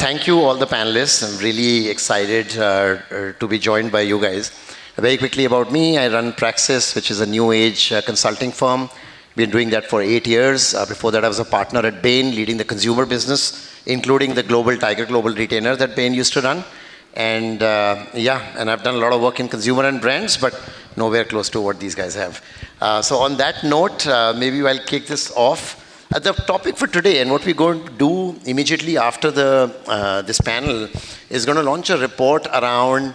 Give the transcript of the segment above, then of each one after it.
thank you all the panelists. I'm really excited to be joined by you guys. Very quickly about me, I run Praxis, which is a new age consulting firm. Been doing that for 8 years. Before that, I was a partner at Bain, leading the consumer business, including the Tiger Global Retainer that Bain used to run. And and I've done a lot of work in consumer and brands, but nowhere close to what these guys have. So on that note, maybe I'll kick this off. The topic for today and what we're going to do immediately after this panel is going to launch a report around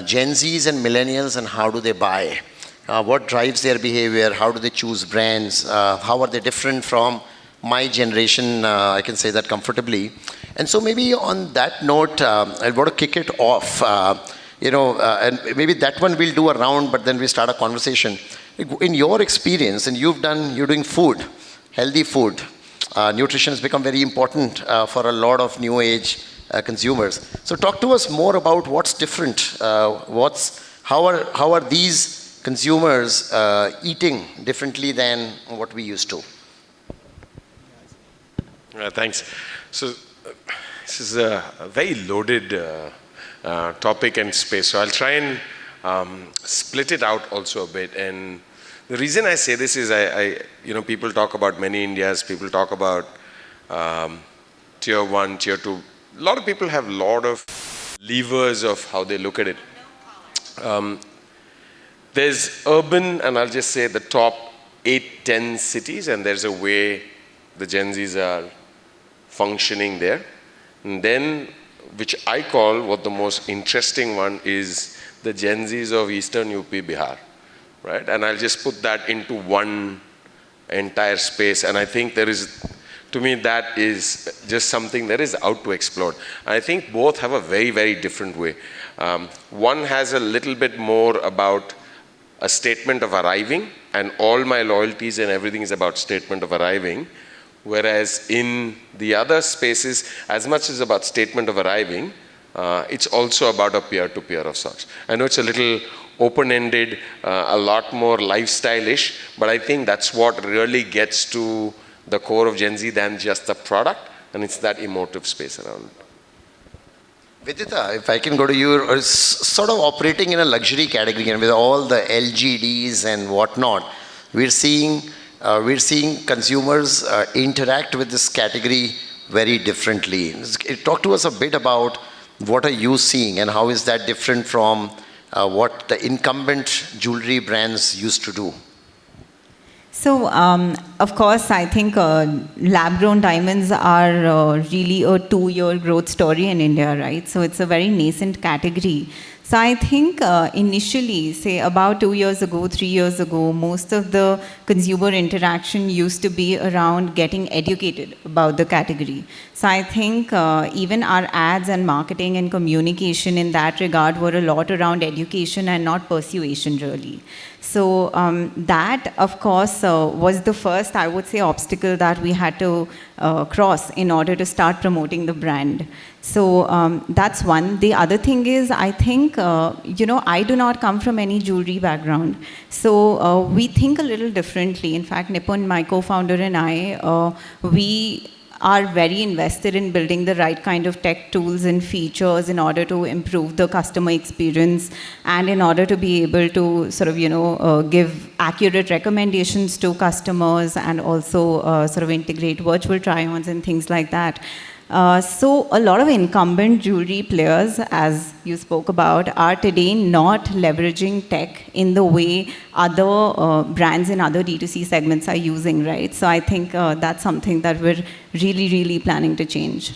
Gen Zs and millennials and how do they buy. What drives their behavior? How do they choose brands? How are they different from my generation? I can say that comfortably. And so maybe on that note, I want to kick it off. And maybe that one we'll do a round, but then we start a conversation. In your experience, and you're doing food, healthy food. Nutrition has become very important for a lot of new age consumers. So talk to us more about what's different. How are these consumers eating differently than what we used to? Thanks. So this is a very loaded topic and space. So I'll try and split it out also a bit. And the reason I say this is people talk about many Indias, people talk about tier 1, tier 2. A lot of people have a lot of levers of how they look at it. There's urban, and I'll just say the top 8, 10 cities, and there's a way the Gen Zs are functioning there. And then, which I call what the most interesting one is the Gen Zs of Eastern UP, Bihar, right? And I'll just put that into one entire space. And I think to me, that is just something that is out to explore. I think both have a very, very different way. One has a little bit more about a statement of arriving, and all my loyalties and everything is about statement of arriving. Whereas in the other spaces, as much as about statement of arriving, it's also about a peer-to-peer of sorts. I know it's a little open-ended, a lot more lifestyle-ish, but I think that's what really gets to the core of Gen Z than just the product, and it's that emotive space around it. Vidita, if I can go to you, sort of operating in a luxury category, and with all the LGDs and whatnot, we're seeing consumers interact with this category very differently. Talk to us a bit about what are you seeing and how is that different from what the incumbent jewelry brands used to do? So, of course, I think lab-grown diamonds are really a 2-year growth story in India, right? So it's a very nascent category. So I think initially, say about 2 years ago, 3 years ago, most of the consumer interaction used to be around getting educated about the category. So I think even our ads and marketing and communication in that regard were a lot around education and not persuasion really. So that, of course, was the first, I would say, obstacle that we had to cross in order to start promoting the brand. So that's one. The other thing is, I think, I do not come from any jewelry background. So we think a little differently. In fact, Nipun, my co-founder, and I, we are very invested in building the right kind of tech tools and features in order to improve the customer experience and in order to be able to sort of, give accurate recommendations to customers and also sort of integrate virtual try-ons and things like that. So a lot of incumbent jewelry players, as you spoke about, are today not leveraging tech in the way other brands in other D2C segments are using, right? So I think that's something that we're really, really planning to change.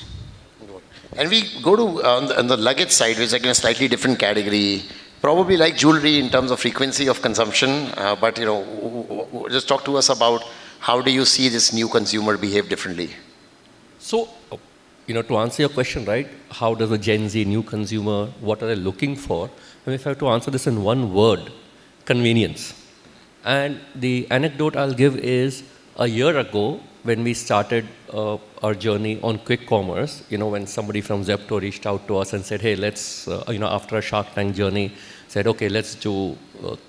And we go to on the luggage side, which is again a slightly different category, probably like jewelry in terms of frequency of consumption, but just talk to us about how do you see this new consumer behave differently? So, to answer your question, right, how does a Gen Z new consumer, what are they looking for? And if I have to answer this in one word, convenience. And the anecdote I'll give is a year ago when we started our journey on quick commerce, when somebody from Zepto reached out to us and said, hey, let's, after a Shark Tank journey, said, okay, let's do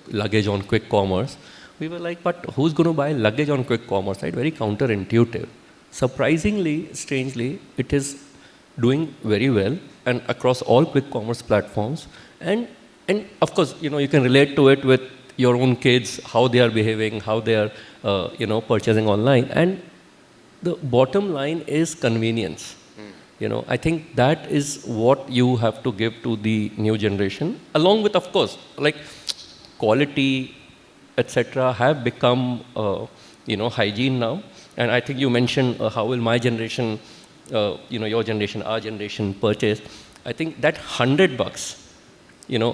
luggage on quick commerce. We were like, but who's going to buy luggage on quick commerce, right? Very counterintuitive. Surprisingly, strangely, it is doing very well and across all quick commerce platforms. And of course, you can relate to it with your own kids, how they are behaving, how they are, purchasing online. And the bottom line is convenience. I think that is what you have to give to the new generation, along with, of course, like quality, etc., have become, hygiene now. And I think you mentioned how will my generation, your generation, our generation purchase. I think that $100,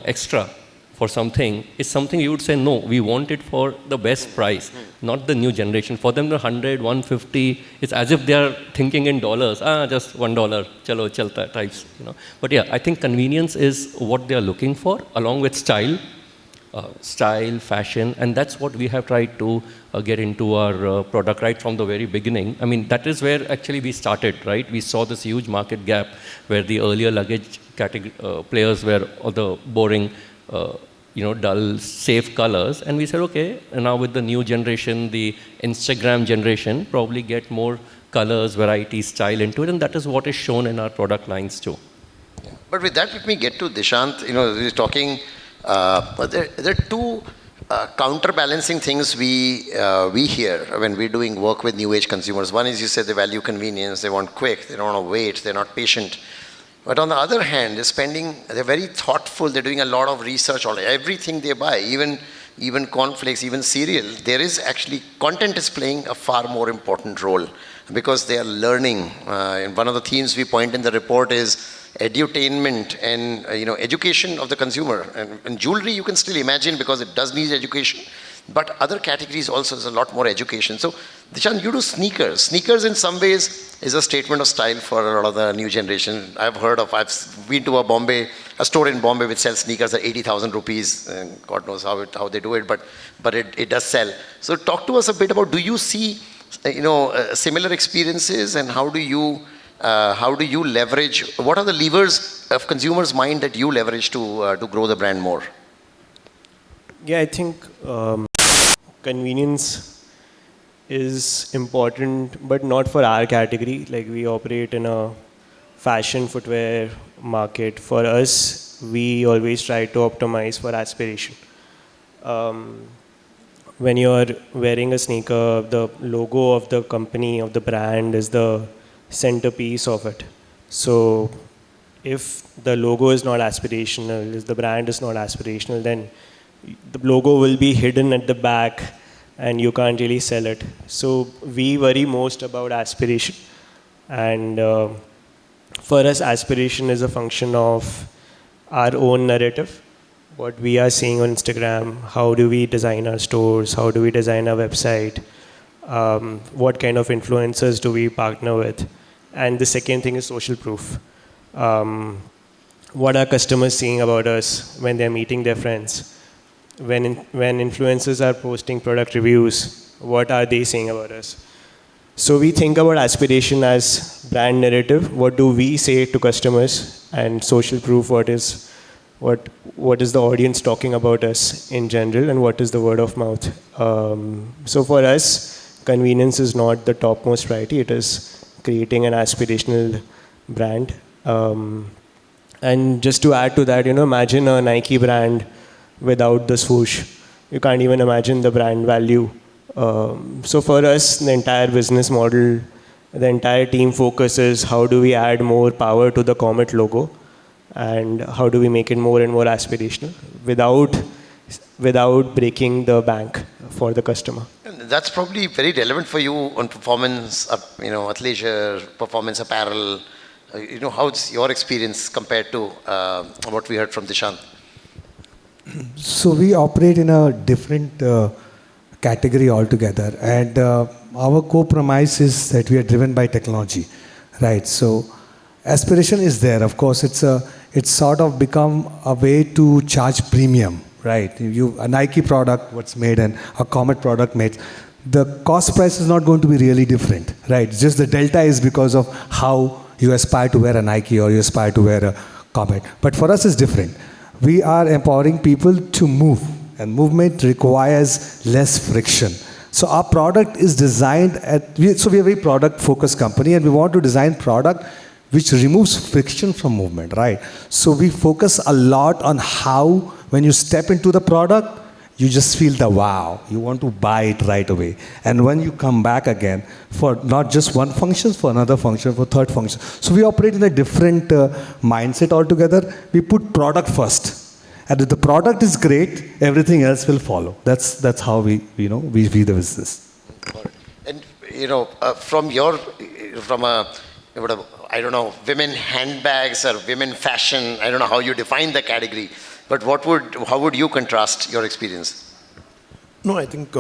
extra for something is something you would say, no, we want it for the best price, not the new generation. For them, the 100, 150, it's as if they are thinking in dollars. Just $1, chalo, chalta types. But yeah, I think convenience is what they are looking for, along with style, fashion, and that's what we have tried to get into our product right from the very beginning. I mean, that is where actually we started, right? We saw this huge market gap where the earlier luggage category players were all the boring, dull, safe colors. And we said, okay, and now with the new generation, the Instagram generation, probably get more colors, variety, style into it. And that is what is shown in our product lines too. Yeah. But with that, let me get to Dishant. He's talking, but there are two counterbalancing things we hear when we're doing work with new age consumers. One is, you said, they value convenience, they want quick, they don't want to wait, they're not patient. But on the other hand, they're very thoughtful, they're doing a lot of research on everything they buy, even cornflakes, even cereal. There is actually, content is playing a far more important role because they are learning. And one of the themes we point in the report is edutainment and education of the consumer. And jewelry you can still imagine because it does need education. But other categories also is a lot more education. So, Dishant, you do sneakers. Sneakers in some ways is a statement of style for a lot of the new generation. I've been to a store in Bombay which sells sneakers at 80,000 rupees. And God knows how they do it, but it does sell. So talk to us a bit about, do you see similar experiences, and how do you leverage, what are the levers of consumers' mind that you leverage to grow the brand more? Yeah, I think convenience is important, but not for our category. Like, we operate in a fashion footwear market. For us, we always try to optimize for aspiration. When you're wearing a sneaker, the logo of the company, of the brand, is the centerpiece of it. So if the logo is not aspirational, if the brand is not aspirational, then the logo will be hidden at the back and you can't really sell it. So we worry most about aspiration. And for us, aspiration is a function of our own narrative. What we are seeing on Instagram, how do we design our stores, how do we design our website, what kind of influencers do we partner with. And the second thing is social proof. What are customers saying about us when they're meeting their friends? When influencers are posting product reviews, what are they saying about us? So we think about aspiration as brand narrative. What do we say to customers? And social proof, what is the audience talking about us in general, and what is the word of mouth? So for us, convenience is not the topmost priority. It is creating an aspirational brand. And just to add to that, imagine a Nike brand without the swoosh. You can't even imagine the brand value. So for us, the entire business model, the entire team focuses how do we add more power to the Comet logo, and how do we make it more and more aspirational without breaking the bank for the customer. And that's probably very relevant for you on performance, athleisure, performance apparel. How's your experience compared to what we heard from Dishant? So we operate in a different category altogether, and our core premise is that we are driven by technology, right? So aspiration is there. Of course, it's sort of become a way to charge premium, right? A Nike product, what's made, and a Comet product made, the cost price is not going to be really different, right? Just the delta is because of how you aspire to wear a Nike or you aspire to wear a Comet. But for us, it's different. We are empowering people to move, and movement requires less friction. So our product is designed so we are a very product-focused company, and we want to design product which removes friction from movement, right? So we focus a lot on how, when you step into the product, you just feel the wow. You want to buy it right away. And when you come back again for not just one function, for another function, for third function. So we operate in a different mindset altogether. We put product first. And if the product is great, everything else will follow. That's how we view the business. And from I don't know, women handbags or women fashion, I don't know how you define the category, but how would you contrast your experience? No, I think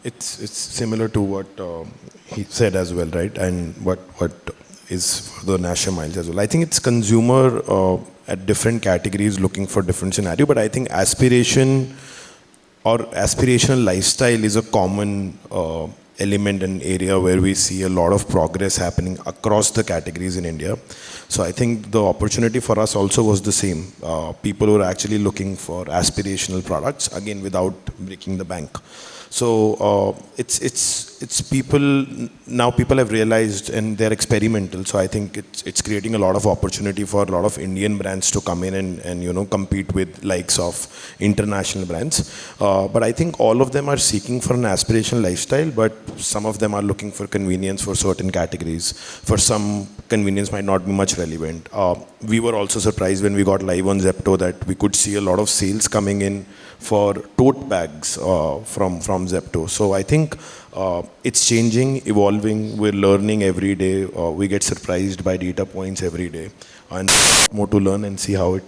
it's similar to what he said as well, right? And what is for the Nasha Miles as well. I think it's consumer at different categories looking for different scenario, but I think aspiration or aspirational lifestyle is a common element and area where we see a lot of progress happening across the categories in India. So I think the opportunity for us also was the same. People who are actually looking for aspirational products, again, without breaking the bank. So it's people, now people have realized and they're experimental. So I think it's creating a lot of opportunity for a lot of Indian brands to come in and compete with likes of international brands. But I think all of them are seeking for an aspirational lifestyle, but some of them are looking for convenience for certain categories. For some, convenience might not be much relevant. We were also surprised when we got live on Zepto that we could see a lot of sales coming in for tote bags from Zepto. So I think it's changing, evolving, we're learning every day. We get surprised by data points every day. And more to learn and see how it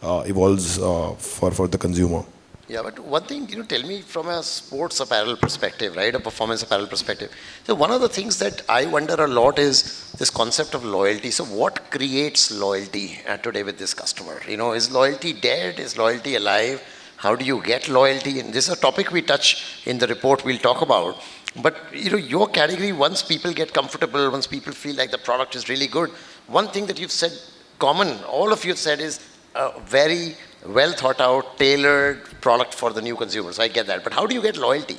evolves for the consumer. Yeah, but one thing, tell me from a sports apparel perspective, right, a performance apparel perspective. So one of the things that I wonder a lot is this concept of loyalty. So what creates loyalty today with this customer? Is loyalty dead? Is loyalty alive? How do you get loyalty? And this is a topic we touch in the report we'll talk about. But your category, once people get comfortable, once people feel like the product is really good, one thing that you've said common, all of you said, is a very well thought out, tailored product for the new consumers. I get that. But how do you get loyalty?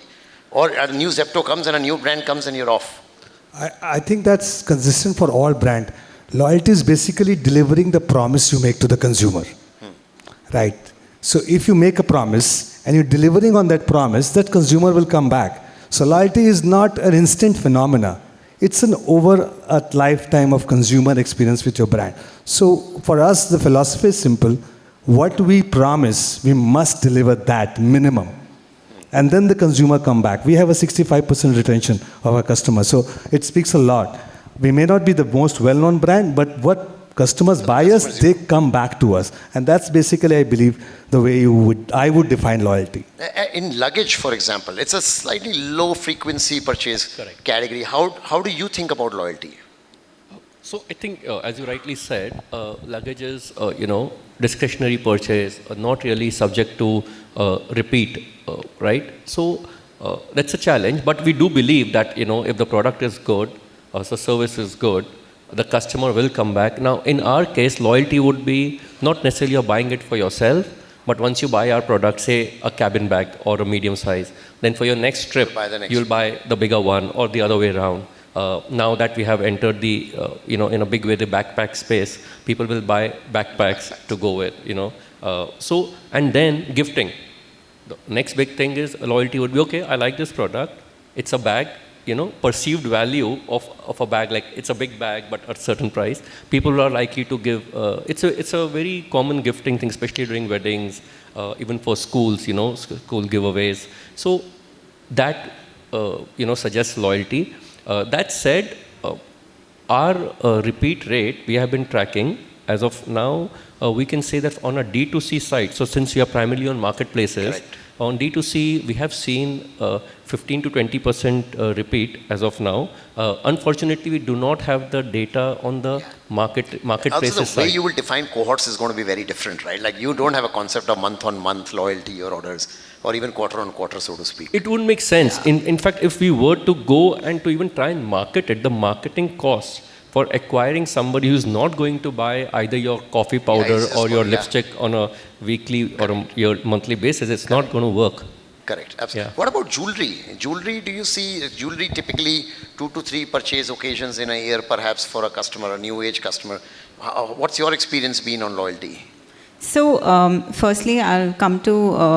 Or a new Zepto comes and a new brand comes and you're off. I think that's consistent for all brand. Loyalty is basically delivering the promise you make to the consumer. Right? So if you make a promise and you're delivering on that promise, that consumer will come back. So loyalty is not an instant phenomena. It's an over a lifetime of consumer experience with your brand. So for us, the philosophy is simple. What we promise, we must deliver that minimum. And then the consumer come back. We have a 65% retention of our customers. So it speaks a lot. We may not be the most well-known brand, but what customers buy us, they come back to us. And that's basically, I believe, the way I would define loyalty. In luggage, for example, it's a slightly low frequency purchase category. How do you think about loyalty? So I think, as you rightly said, luggage is, discretionary purchase, not really subject to repeat, right? So that's a challenge, but we do believe that, if the product is good, the service is good, the customer will come back. Now, in our case, loyalty would be not necessarily you're buying it for yourself, but once you buy our product, say a cabin bag or a medium size, then for your next trip, you'll buy the bigger one or the other way around. Now that we have entered the, in a big way, the backpack space, people will buy backpacks to go with, So, and then gifting. The next big thing is loyalty would be, okay, I like this product. It's a bag, perceived value of a bag, like it's a big bag, but at a certain price. People are likely to give, it's a very common gifting thing, especially during weddings, even for schools, school giveaways. So that, suggests loyalty. That said, our repeat rate, we have been tracking as of now, we can say that on a D2C site, so since we are primarily on marketplaces, on D2C, we have seen 15 to 20% repeat as of now. Unfortunately, we do not have the data on the marketplaces also, the way you will define cohorts is going to be very different, right? Like you don't have a concept of month-on-month loyalty or orders, or even quarter-on-quarter, so to speak. It wouldn't make sense. Yeah. In fact, if we were to go and to even try and market it, the marketing cost for acquiring somebody who's not going to buy either your coffee powder or your lipstick on a weekly or a monthly basis, it's not going to work. Correct. Absolutely. Yeah. What about jewelry? Jewelry, do you see jewelry typically 2 to 3 purchase occasions in a year, perhaps for a customer, a new age customer? What's your experience been on loyalty? So, firstly, I'll come to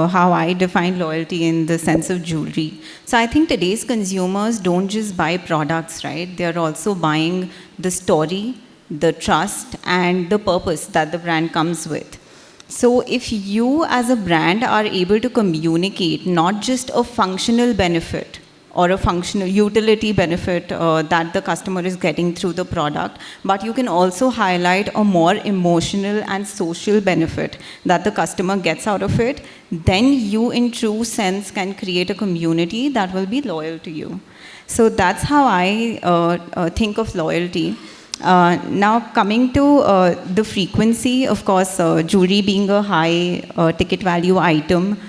how I define loyalty in the sense of jewelry. So, I think today's consumers don't just buy products, right? They're also buying the story, the trust, and the purpose that the brand comes with. So, if you as a brand are able to communicate not just a functional benefit or a functional utility benefit that the customer is getting through the product, but you can also highlight a more emotional and social benefit that the customer gets out of it, then you in true sense can create a community that will be loyal to you. So that's how I think of loyalty. Now coming to the frequency, of course, jewelry being a high ticket value item,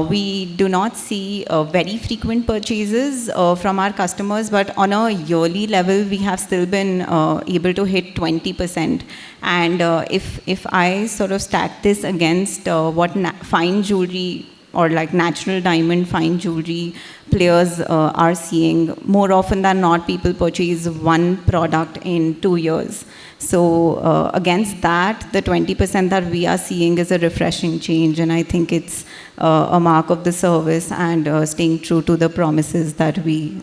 we do not see very frequent purchases from our customers, but on a yearly level, we have still been able to hit 20%. And if I sort of stack this against what fine jewelry or like natural diamond fine jewelry players are seeing, more often than not, people purchase one product in 2 years. So against that, the 20% that we are seeing is a refreshing change, and I think it's a mark of the service and staying true to the promises that we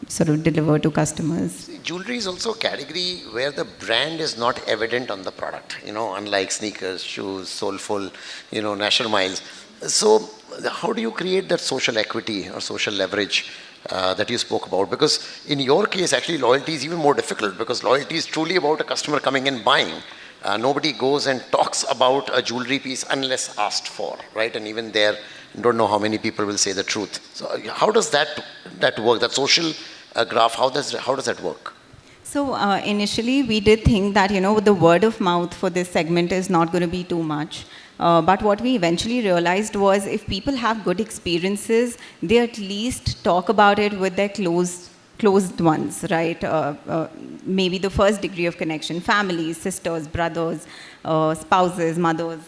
sort of deliver to customers. Jewelry is also a category where the brand is not evident on the product, unlike sneakers, shoes, soulful, national miles. So how do you create that social equity or social leverage that you spoke about? Because in your case, actually, loyalty is even more difficult, because loyalty is truly about a customer coming and buying. Nobody goes and talks about a jewelry piece unless asked for, right? And even there, you don't know how many people will say the truth. So how does that work? That social graph, how does that work? So initially, we did think that, the word of mouth for this segment is not going to be too much. But what we eventually realized was if people have good experiences, they at least talk about it with their closed ones, right? Maybe the first degree of connection, families, sisters, brothers, spouses, mothers,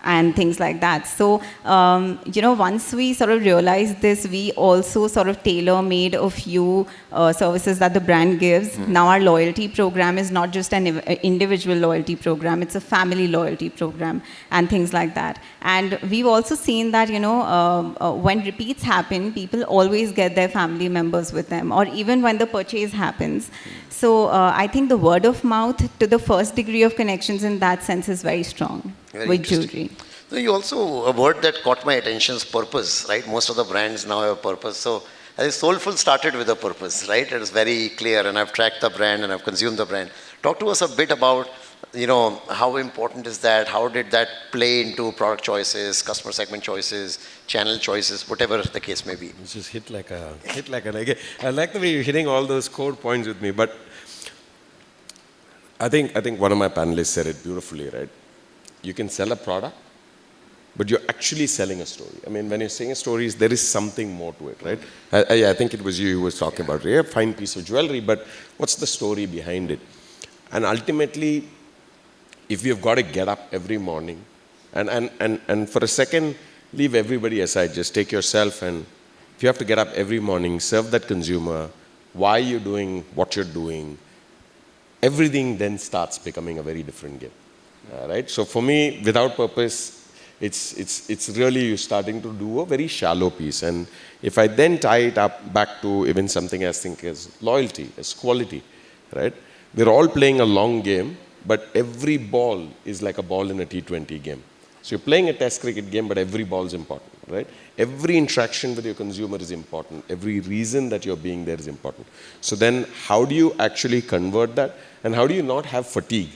and things like that. So, once we sort of realized this, we also sort of tailor-made a few services that the brand gives. Now our loyalty program is not just an individual loyalty program, it's a family loyalty program and things like that. And we've also seen that, when repeats happen, people always get their family members with them, or even when the purchase happens. So I think the word of mouth to the first degree of connections in that sense is very strong with jewelry. So you also, a word that caught my attention is purpose, right? Most of the brands now have a purpose. So I think Soulful started with a purpose, right? It is very clear, and I've tracked the brand and I've consumed the brand. Talk to us a bit about, how important is that? How did that play into product choices, customer segment choices, channel choices, whatever the case may be? It's just hit like a. I like the way you're hitting all those core points with me, but I think one of my panelists said it beautifully, right? You can sell a product, but you're actually selling a story. I mean, when you're saying a story, there is something more to it, right? I think it was you who was talking about, yeah, fine piece of jewelry, but what's the story behind it? And ultimately, if you've got to get up every morning, and for a second, leave everybody aside, just take yourself, and if you have to get up every morning, serve that consumer, why you're doing what you're doing, everything then starts becoming a very different game. Right? So for me, without purpose, it's really you starting to do a very shallow piece. And if I then tie it up back to even something I think as loyalty, as quality, right? We're all playing a long game, but every ball is like a ball in a T20 game. So you're playing a test cricket game, but every ball is important, right? Every interaction with your consumer is important. Every reason that you're being there is important. So then how do you actually convert that? And how do you not have fatigue?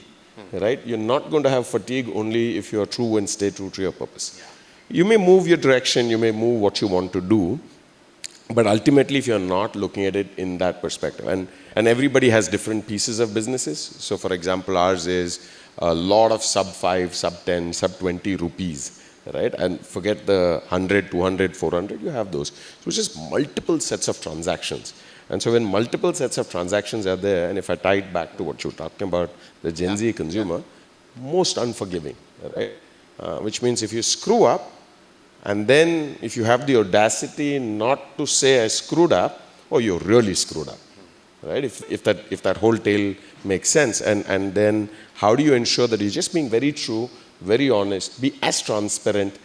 Right? You're not going to have fatigue only if you're true and stay true to your purpose. Yeah. You may move your direction, you may move what you want to do, but ultimately if you're not looking at it in that perspective, and everybody has different pieces of businesses. So for example, ours is a lot of sub 5, sub 10, sub 20 rupees, right? And forget the 100, 200, 400, you have those. So it's just multiple sets of transactions. And so when multiple sets of transactions are there, and if I tie it back to what you're talking about, the Gen Z consumer, most unforgiving, right? Which means if you screw up, And then if you have the audacity not to say I screwed up, oh, you're really screwed up, right? If that whole tale makes sense. And then how do you ensure that you're just being very true, very honest, be as transparent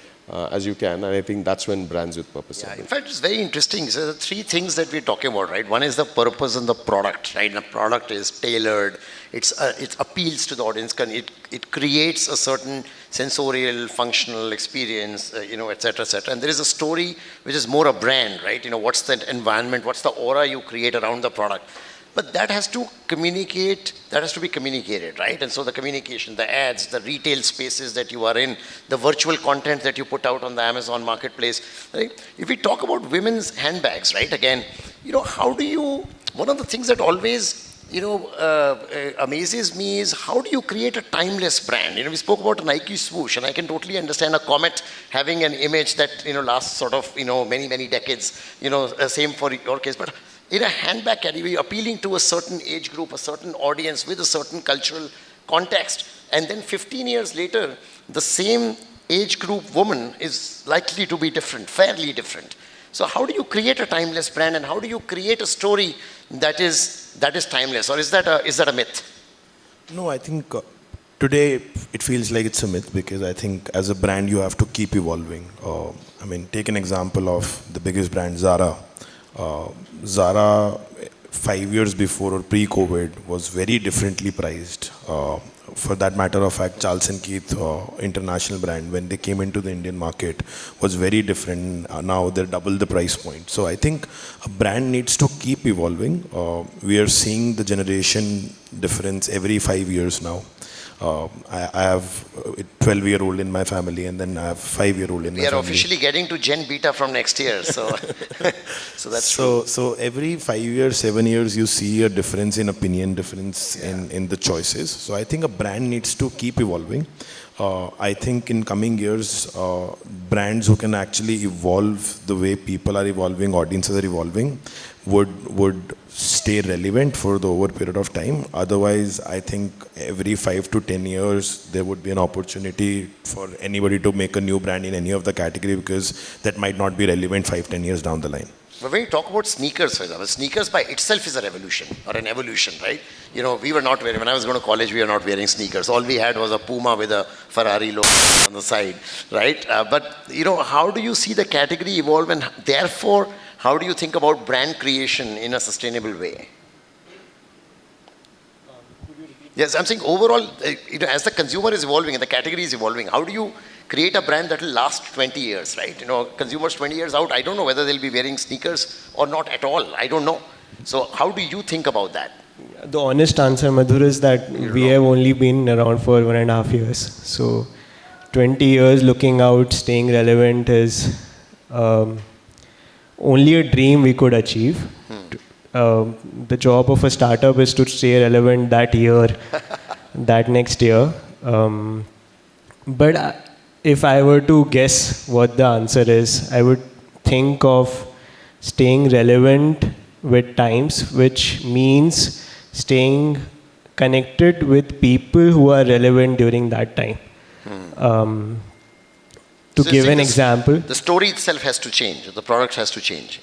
as you can, and I think that's when brands with purpose are In built. fact, it's very interesting. So the three things that we're talking about, right? One is the purpose and the product, right? The product is tailored. It appeals to the audience. It creates a certain sensorial, functional experience, et cetera, et cetera. And there is a story which is more a brand, right? What's that environment? What's the aura you create around the product? But that has to communicate, that has to be communicated, right? And so the communication, the ads, the retail spaces that you are in, the virtual content that you put out on the Amazon marketplace, right? If we talk about women's handbags, right? Again, how do you, one of the things that always, amazes me is how do you create a timeless brand? We spoke about a Nike swoosh, and I can totally understand a Comet having an image that, lasts sort of, many, many decades, same for your case, but in a handbag category, appealing to a certain age group, a certain audience with a certain cultural context, and then 15 years later, the same age group woman is likely to be different, fairly different. So how do you create a timeless brand, and how do you create a story that is timeless, or is that a myth? No, I think today it feels like it's a myth, because I think as a brand you have to keep evolving. Take an example of the biggest brand, Zara. Zara 5 years before or pre-COVID was very differently priced. For that matter of fact, Charles & Keith, international brand, when they came into the Indian market, was very different. Now they're double the price point. So I think a brand needs to keep evolving. We are seeing the generation difference every 5 years now. I have a 12-year-old in my family, and then I have a 5-year-old in my family. We are officially getting to Gen Beta from next year, so that's true. So every 5 years, 7 years, you see a difference in opinion, difference in the choices. So I think a brand needs to keep evolving. I think in coming years, brands who can actually evolve the way people are evolving, audiences are evolving, would stay relevant for the over period of time. Otherwise, I think every 5 to 10 years, there would be an opportunity for anybody to make a new brand in any of the category, because that might not be relevant 5-10 years down the line. But when you talk about sneakers, for example, sneakers by itself is a revolution or an evolution, right? We were not wearing, when I was going to college, we were not wearing sneakers. All we had was a Puma with a Ferrari logo on the side, right? But how do you see the category evolve, and therefore, how do you think about brand creation in a sustainable way? Yes, I'm saying overall, as the consumer is evolving and the category is evolving, how do you create a brand that will last 20 years, right? Consumers 20 years out, I don't know whether they'll be wearing sneakers or not at all. I don't know. So how do you think about that? The honest answer, Madhur, is that we have only been around for 1.5 years. So 20 years looking out, staying relevant is only a dream we could achieve. The job of a startup is to stay relevant that year, that next year. But if I were to guess what the answer is, I would think of staying relevant with times, which means staying connected with people who are relevant during that time. To give an example, the story itself has to change, the product has to change.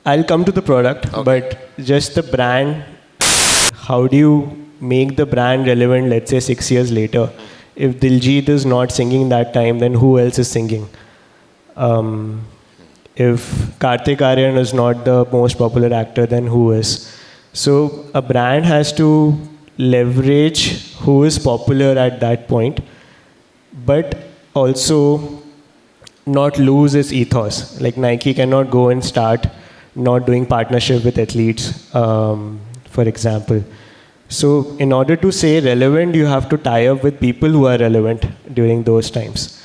I'll come to the product, but just the brand. How do you make the brand relevant, let's say 6 years later? If Diljit is not singing that time, then who else is singing? If Kartik Aaryan is not the most popular actor, then who is? So a brand has to leverage who is popular at that point, but also not lose its ethos. Like Nike cannot go and start not doing partnership with athletes, for example. So in order to stay relevant, you have to tie up with people who are relevant during those times.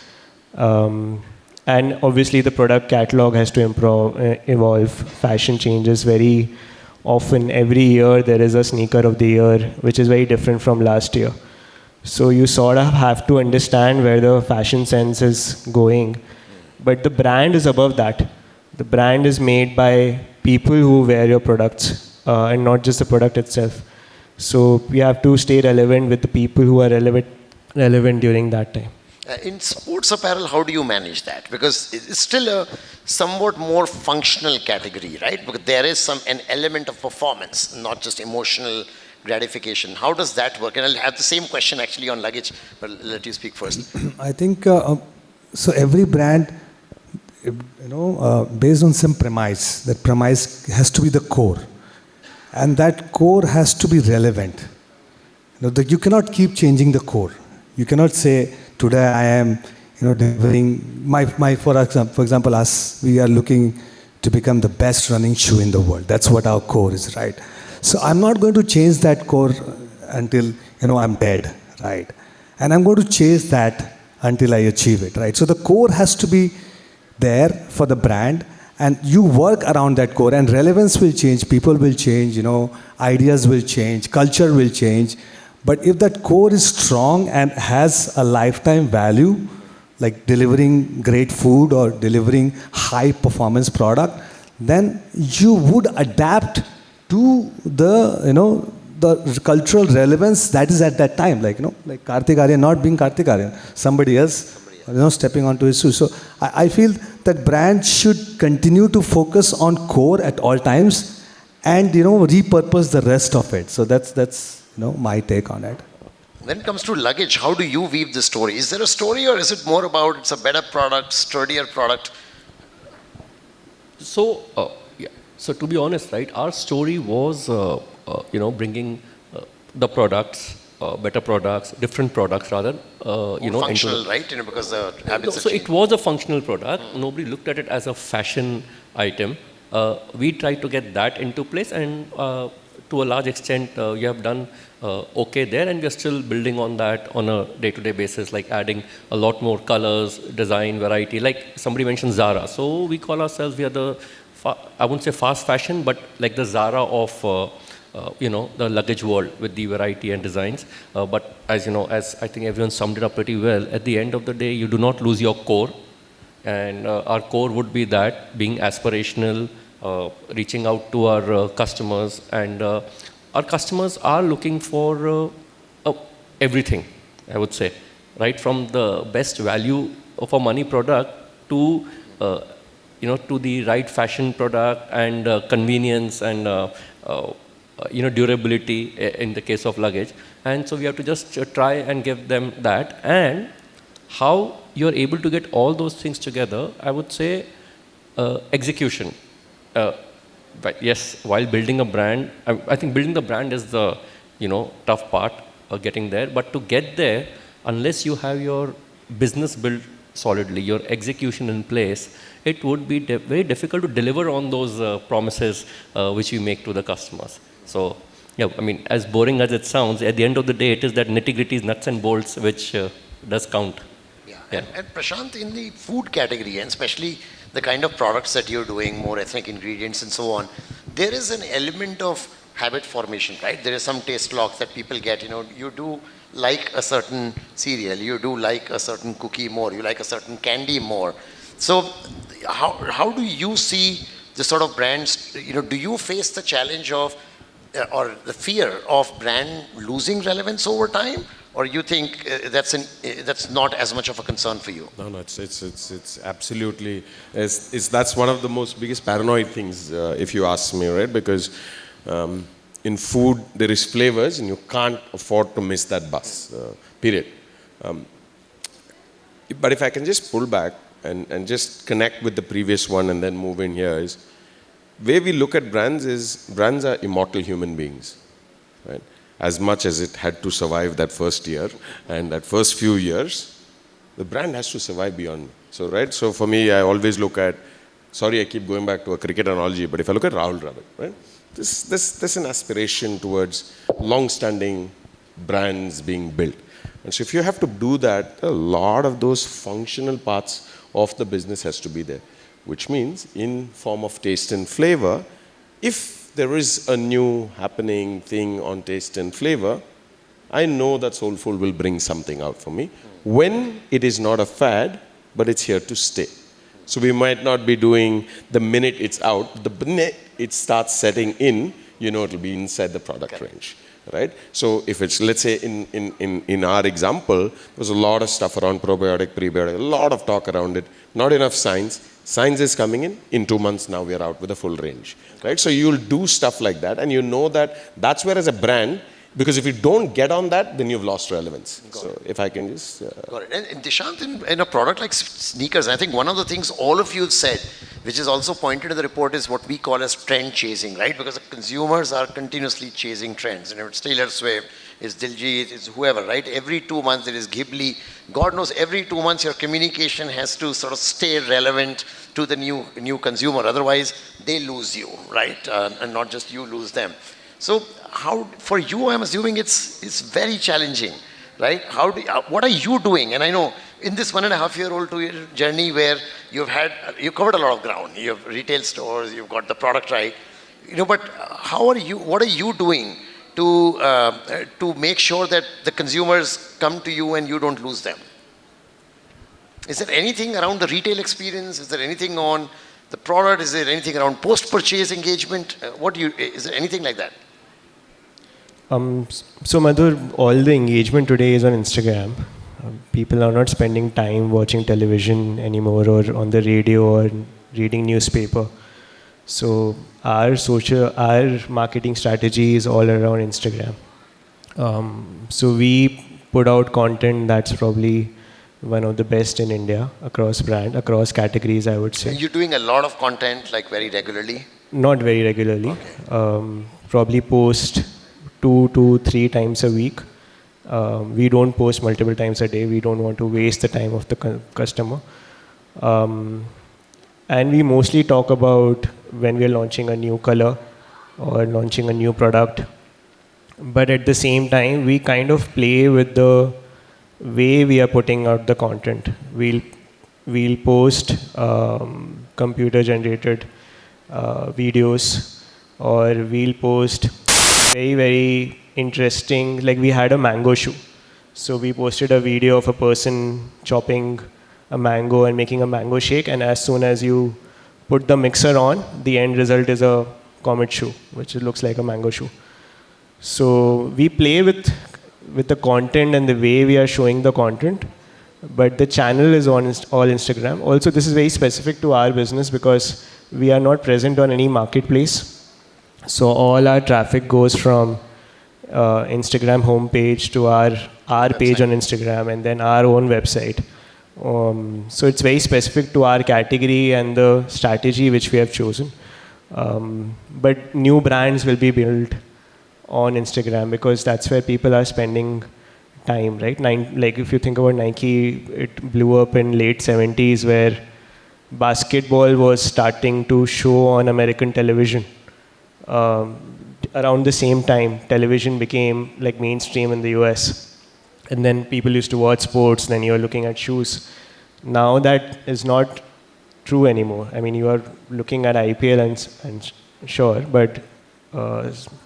And obviously the product catalog has to evolve. Fashion changes very often. Every year there is a sneaker of the year, which is very different from last year. So you sort of have to understand where the fashion sense is going. But the brand is above that. The brand is made by people who wear your products, and not just the product itself. So we have to stay relevant with the people who are relevant during that time. In sports apparel, how do you manage that? Because it's still a somewhat more functional category, right? Because there is an element of performance, not just emotional gratification. How does that work? And I'll have the same question actually on luggage, but I'll let you speak first. I think so. Every brand, based on some premise. That premise has to be the core, and that core has to be relevant. You cannot keep changing the core. You cannot say today I am, delivering for example, us. We are looking to become the best running shoe in the world. That's what our core is, right? So I'm not going to change that core until I'm dead, right? And I'm going to chase that until I achieve it, right? So the core has to be there for the brand, and you work around that core, and relevance will change, people will change, ideas will change, culture will change. But if that core is strong and has a lifetime value, like delivering great food or delivering high performance product, then you would adapt to the cultural relevance that is at that time. Like Kartik Aaryan not being Kartik Aaryan, somebody else, stepping onto his shoes. So I feel that brands should continue to focus on core at all times and repurpose the rest of it. So that's my take on it. When it comes to luggage, how do you weave the story? Is there a story, or is it more about it's a better product, sturdier product? So, yeah. So to be honest, right, our story was, bringing the products, better products, different products rather, functional, right? Because the habits. So it was a functional product. Nobody looked at it as a fashion item. We tried to get that into place, and to a large extent, we have done okay there, and we are still building on that on a day-to-day basis, like adding a lot more colors, design, variety. Like somebody mentioned Zara, so we call ourselves, we are the, I wouldn't say fast fashion, but like the Zara of the luggage world with the variety and designs. But as as I think everyone summed it up pretty well, at the end of the day, you do not lose your core, and our core would be that being aspirational, reaching out to our customers, and our customers are looking for everything, I would say, right from the best value of a money product to to the right fashion product and convenience and durability in the case of luggage. And so we have to just try and give them that. And how you're able to get all those things together, I would say execution. But yes, while building a brand, I think building the brand is the tough part of getting there. But to get there, unless you have your business built solidly, your execution in place, it would be very difficult to deliver on those promises which we make to the customers. So, yeah, I mean, as boring as it sounds, at the end of the day, it is that nitty-gritty, nuts and bolts, which does count. Yeah. And Prashant, in the food category, and especially the kind of products that you're doing, more ethnic ingredients and so on, there is an element of habit formation, right? There is some taste locks that people get. You do like a certain cereal, you do like a certain cookie more, you like a certain candy more. So how do you see the sort of brands, do you face the challenge of or the fear of brand losing relevance over time? Or you think that's not as much of a concern for you? No, it's absolutely, that's one of the most biggest paranoid things, if you ask me, right? Because in food, there is flavors and you can't afford to miss that bus, period. But if I can just pull back and just connect with the previous one and then move in here, is way we look at brands is brands are immortal human beings, right? As much as it had to survive that first year and that first few years, the brand has to survive beyond. So, right? So for me, I always look at, sorry, I keep going back to a cricket analogy, but if I look at Rahul Dravid, right? There's an aspiration towards long-standing brands being built. And so if you have to do that, a lot of those functional parts of the business has to be there, which means in form of taste and flavor, if there is a new happening thing on taste and flavor, I know that Soulful will bring something out for me. When it is not a fad, but it's here to stay. So we might not be doing the minute it's out, the minute it starts setting in, it'll be inside the product range. right? So if it's, let's say in our example, there's a lot of stuff around probiotic, prebiotic, a lot of talk around it, not enough science. Science is coming in 2 months now we are out with a full range, right? So you'll do stuff like that, and you know that that's where as a brand, because if you don't get on that, then you've lost relevance. So if I can just... Got it. And Dishant, in a product like sneakers, I think one of the things all of you said, which is also pointed in the report, is what we call as trend chasing, right? Because the consumers are continuously chasing trends. And if it's Taylor Swift, it's Diljit, it's whoever, right? Every 2 months there is Ghibli. God knows every 2 months your communication has to sort of stay relevant to the new consumer. Otherwise, they lose you, right? And not just you lose them. So how, for you, I'm assuming it's very challenging, right? What are you doing? And I know in this 1.5-year-old 2-year journey where you covered a lot of ground. You have retail stores, you've got the product right, but what are you doing to make sure that the consumers come to you and you don't lose them? Is there anything around the retail experience? Is there anything on the product? Is there anything around post-purchase engagement? Is there anything like that? So Madhur, all the engagement today is on Instagram. People are not spending time watching television anymore or on the radio or reading newspaper. So our marketing strategy is all around Instagram. So we put out content that's probably one of the best in India across across categories, I would say. And you're doing a lot of content like very regularly? Not very regularly. Okay. Probably post 2 to 3 times a week. We don't post multiple times a day. We don't want to waste the time of the customer. And we mostly talk about when we are launching a new color or launching a new product. But at the same time, we kind of play with the way we are putting out the content. We'll post computer-generated videos, or we'll post very, very interesting, like we had a mango shoe. So we posted a video of a person chopping a mango and making a mango shake, and as soon as you put the mixer on, the end result is a comet shoe, which looks like a mango shoe. So we play with the content and the way we are showing the content, but the channel is on all Instagram. Also, this is very specific to our business because we are not present on any marketplace. So all our traffic goes from Instagram homepage to our page on Instagram and then our own website. So it's very specific to our category and the strategy which we have chosen. But new brands will be built on Instagram because that's where people are spending time, right? Like if you think about Nike, it blew up in late 70s where basketball was starting to show on American television. Around the same time, television became like mainstream in the US. And then people used to watch sports, then you're looking at shoes. Now that is not true anymore. I mean, you are looking at IPL and sure, but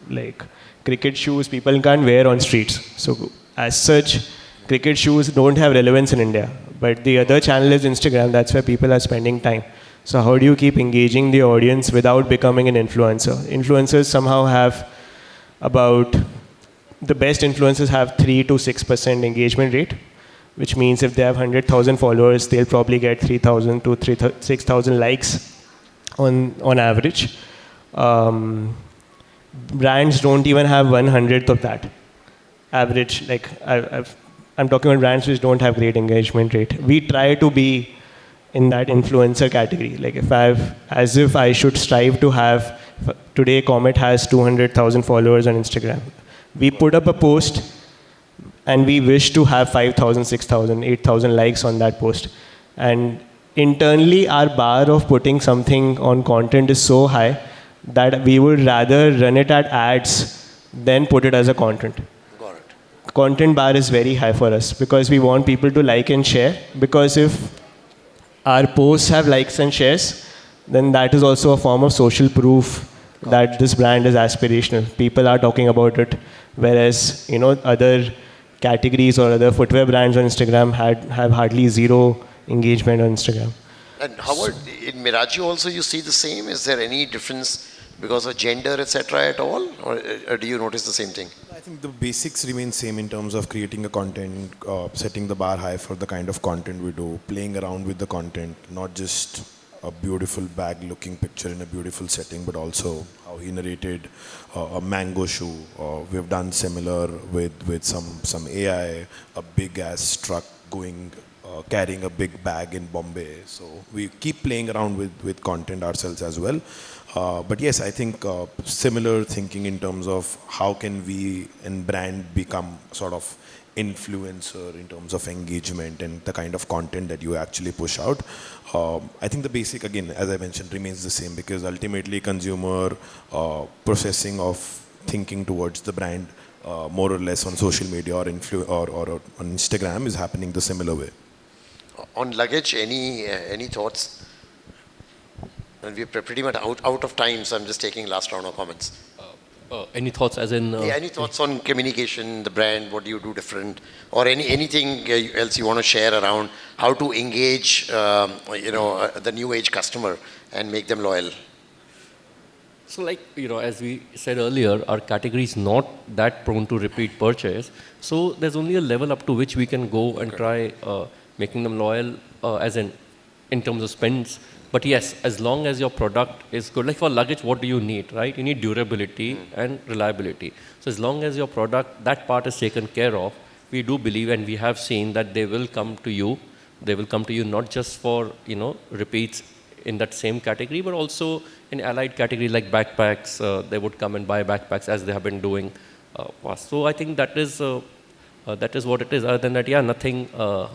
like cricket shoes, people can't wear on streets. So as such, cricket shoes don't have relevance in India. But the other channel is Instagram, that's where people are spending time. So how do you keep engaging the audience without becoming an influencer? Influencers somehow have the best influencers have 3 to 6% engagement rate, which means if they have 100,000 followers, they'll probably get 3,000 to 6,000 likes on average. Brands don't even have 1/100th of that average. Like I'm talking about brands which don't have great engagement rate. We try to be in that influencer category. Like as if I should strive to have, today Comet has 200,000 followers on Instagram. We put up a post and we wish to have 5,000, 6,000, 8,000 likes on that post. And internally our bar of putting something on content is so high that we would rather run it at ads than put it as a content. Got it. Content bar is very high for us because we want people to like and share, because if our posts have likes and shares, then that is also a form of social proof that this brand is aspirational. People are talking about it, whereas other categories or other footwear brands on Instagram have hardly zero engagement on Instagram. And Howard, in Miraji also you see the same? Is there any difference because of gender, etc. at all, or do you notice the same thing? I think the basics remain same in terms of creating a content, setting the bar high for the kind of content we do, playing around with the content, not just a beautiful bag-looking picture in a beautiful setting, but also how he narrated a mango shoe. We've done similar with some AI, a big-ass truck going, carrying a big bag in Bombay. So we keep playing around with content ourselves as well. But yes, I think similar thinking in terms of how can we and brand become sort of influencer in terms of engagement and the kind of content that you actually push out. I think the basic, again, as I mentioned, remains the same, because ultimately consumer processing of thinking towards the brand more or less on social media or on Instagram is happening the similar way. On luggage, any thoughts? And we're pretty much out of time, so I'm just taking last round of comments. Any thoughts as in... Yeah, any thoughts on communication, the brand, what do you do different? Or anything else you want to share around how to engage, the new age customer and make them loyal? So like, as we said earlier, our category is not that prone to repeat purchase. So there's only a level up to which we can go and try making them loyal as in terms of spends. But yes, as long as your product is good, like for luggage, what do you need, right? You need durability and reliability. So as long as your product, that part is taken care of, we do believe, and we have seen that they will come to you. They will come to you not just for, repeats in that same category, but also in allied category like backpacks. They would come and buy backpacks as they have been doing past. So I think that is what it is. Other than that, yeah, nothing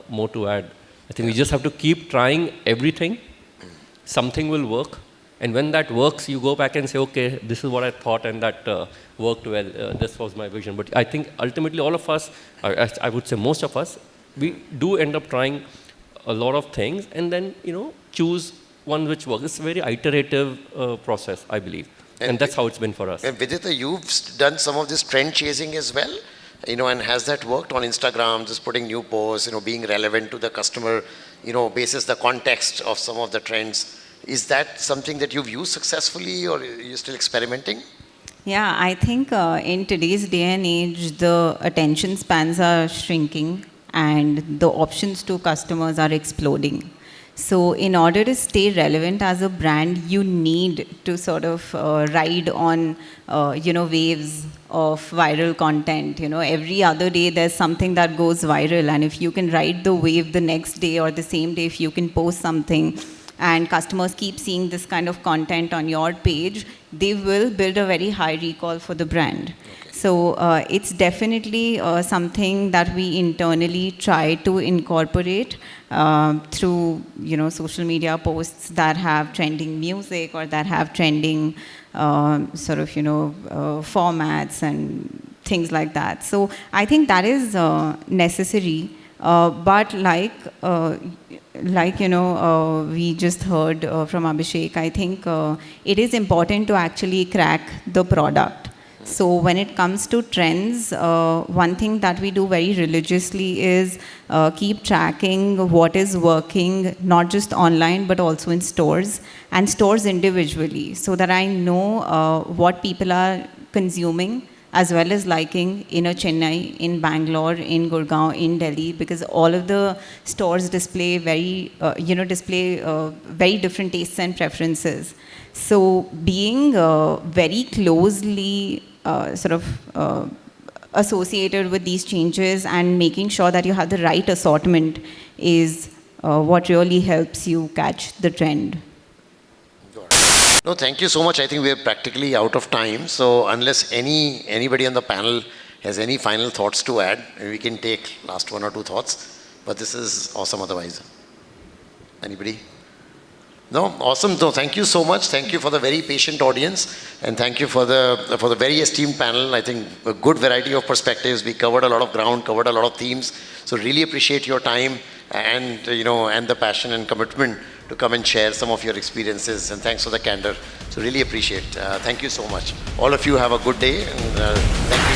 more to add. I think we just have to keep trying everything. Something will work, and when that works, you go back and say, okay, this is what I thought, and that worked well. This was my vision. But I think ultimately all of us, I would say most of us, we do end up trying a lot of things and then, choose one which works. It's a very iterative process, I believe. And that's how it's been for us. And Vidita, you've done some of this trend chasing as well, and has that worked on Instagram, just putting new posts, being relevant to the customer, basis the context of some of the trends. Is that something that you've used successfully, or are you still experimenting? Yeah, I think in today's day and age, the attention spans are shrinking and the options to customers are exploding. So in order to stay relevant as a brand, you need to sort of ride on, waves of viral content. Every other day there's something that goes viral, and if you can ride the wave the next day or the same day, if you can post something and customers keep seeing this kind of content on your page, they will build a very high recall for the brand. Okay. So it's definitely something that we internally try to incorporate through, social media posts that have trending music or that have trending formats and things like that. So I think that is necessary. But we just heard from Abhishek, I think it is important to actually crack the product. So when it comes to trends, one thing that we do very religiously is keep tracking what is working, not just online, but also in stores, and stores individually, so that I know what people are consuming as well as liking in a Chennai, in Bangalore, in Gurgaon, in Delhi, because all of the stores display very different tastes and preferences. So being very closely associated with these changes and making sure that you have the right assortment is what really helps you catch the trend. No, thank you so much. I think we're practically out of time. So unless anybody on the panel has any final thoughts to add, we can take last one or two thoughts. But this is awesome otherwise. Anybody? No? Awesome. No, thank you so much. Thank you for the very patient audience. And thank you for the very esteemed panel. I think a good variety of perspectives. We covered a lot of ground, covered a lot of themes. So really appreciate your time and, and the passion and commitment to come and share some of your experiences, and thanks for the candor. So really appreciate. Thank you so much. All of you have a good day, and thank you.